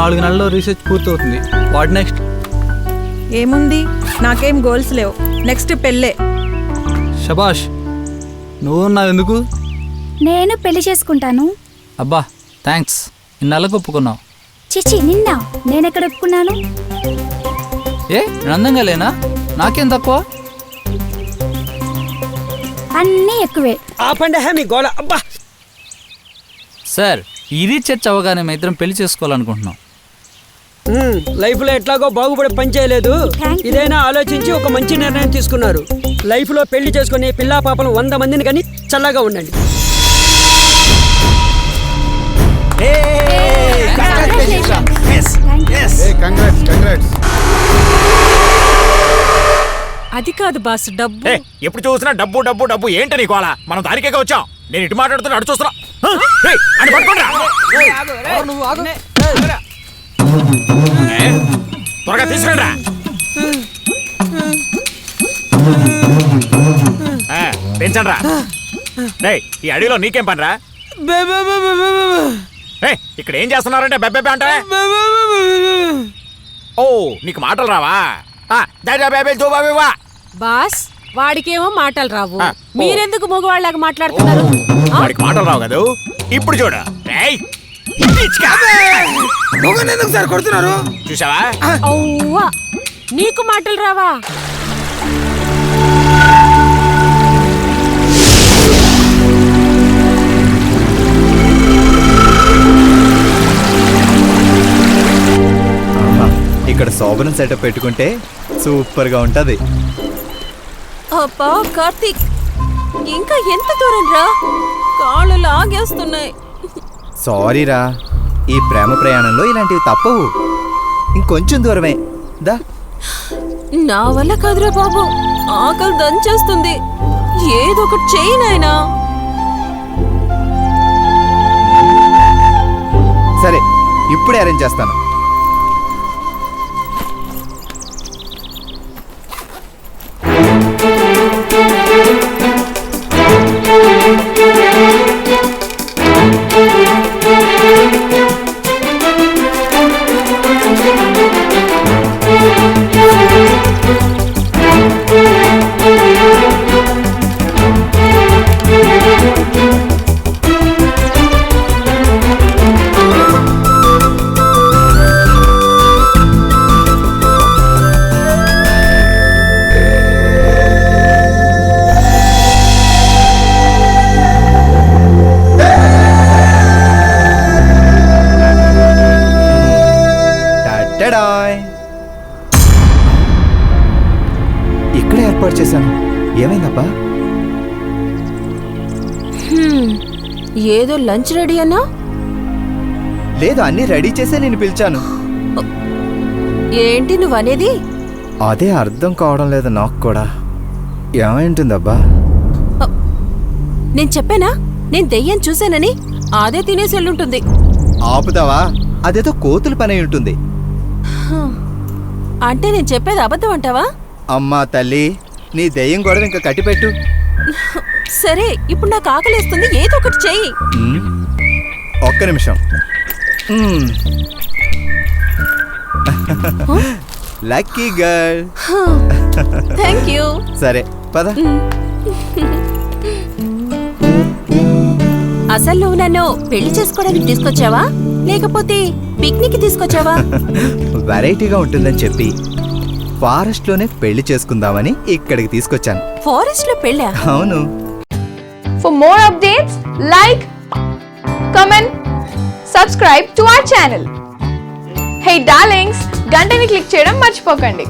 4 నెలల్లో రీసెర్చ్ పూర్తవుతుంది. What next? ఏముంది, నాకేం గోల్స్ లేవు. నెక్స్ట్ పెళ్ళే. శబాష్, నువ్వు నావెందుకు? నేను పెళ్లి చేసుకుంటాను. అబ్బా థ్యాంక్స్, ఇన్నాళ్ళకు ఒప్పుకున్నావు. చిచి నిన్న నేనెక్కడ ఒప్పుకున్నాను? ఏ అందంగా లేనా? నాకేం తక్కువ? అన్నీ ఎక్కువే. ఆపండి మీ గోళ. అబ్బా సార్, ఈ రీసెర్చ్ అవగానే మేము ఇద్దరం పెళ్లి చేసుకోవాలనుకుంటున్నాం. లైఫ్ లో ఎట్లాగో బాగుపడి పని చేయలేదు, ఇదైనా ఆలోచించి ఒక మంచి నిర్ణయం తీసుకున్నారు. లైఫ్ లో పెళ్లి చేసుకుని పిల్లా పాపలు 100 మందిని కానీ చల్లగా ఉండండి. అది కాదు బాస్, డబ్బు. ఎప్పుడు చూసినా డబ్బు డబ్బు డబ్బు ఏంట నీకు అలా? మనం దానికే వచ్చాం. నేను ఇటు మాట్లాడుతున్నా, అటు చూస్తున్నా. త్వరగా తీసుకురా. పెంచండి రా. ఈ అడవిలో నీకేం పనిరా? ఇక్కడ ఏం చేస్తున్నారంటే బెబ్బే అంటే? ఓ, నీకు మాటలు రావా? బాస్, వాడికేమో మాటలు రావు, మీరెందుకు మగవాళ్ళగా మాట్లాడుతున్నారు? వాడికి మాటలు రావు కదా. ఇప్పుడు చూడు, కొడుతున్నారు చూసావా? అవ్వా, నీకు మాటలు రావా? ఇక్కడ శోభనం సెటప్ పెట్టుకుంటే సూపర్ గా ఉంటది. అబ్బా కార్తీక్, ఇంకా ఎంత దూరం రా? కాళ్ళు లాగేస్తున్నాయి. సారీరా, ఈ ప్రేమ ప్రయాణంలో ఇలాంటివి తప్పవు. ఇంకొంచెం దూరమే దా. నా వల్ల కాదురా బాబు, ఆకలి దంచేస్తుంది. ఏదో ఒకటి చెయ్యి నాయనా. సరే, ఇప్పుడే అరేంజ్ చేస్తాను. ఇక్కడే ఏర్పాటు చేశాను. ఏమైందబ్బా? ఏదో లంచ్ రెడీ అన్నా? లేదు, అన్ని రెడీ చేసే నేను పిలిచాను. ఏంటి నువ్వనేది? అదే అర్థం కావడం లేదు నాకు కూడా. ఏమైంటుందబ్బా? నేను చెప్పానా నేను దెయ్యం చూశానని? అదే తినేసి వెళ్ళుంటుంది. ఆపుతావా? అదేదో కోతుల పని అయి ఉంటుంది. అంటే నేను చెప్పేది అబద్ధం అంటావా? అమ్మా తల్లి, నీ దెయ్యం గొడవ ఇంకా కట్టిపెట్టు. సరే, ఇప్పుడు నాకు ఆకలిస్తుంది, ఏదో ఒకటి చెయ్యి. ఒక్క నిమిషం. Lucky girl. Thank you. సరే పద. అసలు నువ్వు నన్ను పెళ్లి చేసుకోవడానికి తీసుకొచ్చావా, లేకపోతే పిక్నిక్ తీసుకొచ్చావా? వెరైటీగా ఉంటుందని చెప్పి ఫారెస్ట్ లోనే పెళ్లి చేసుకుందామని ఇక్కడికి తీసుకొచ్చాను. ఫారెస్ట్ లో పెళ్ళా? అవును. For more updates, like, comment, subscribe to our channel. Hey darlings, గంటని click చేయడం మర్చిపోకండి.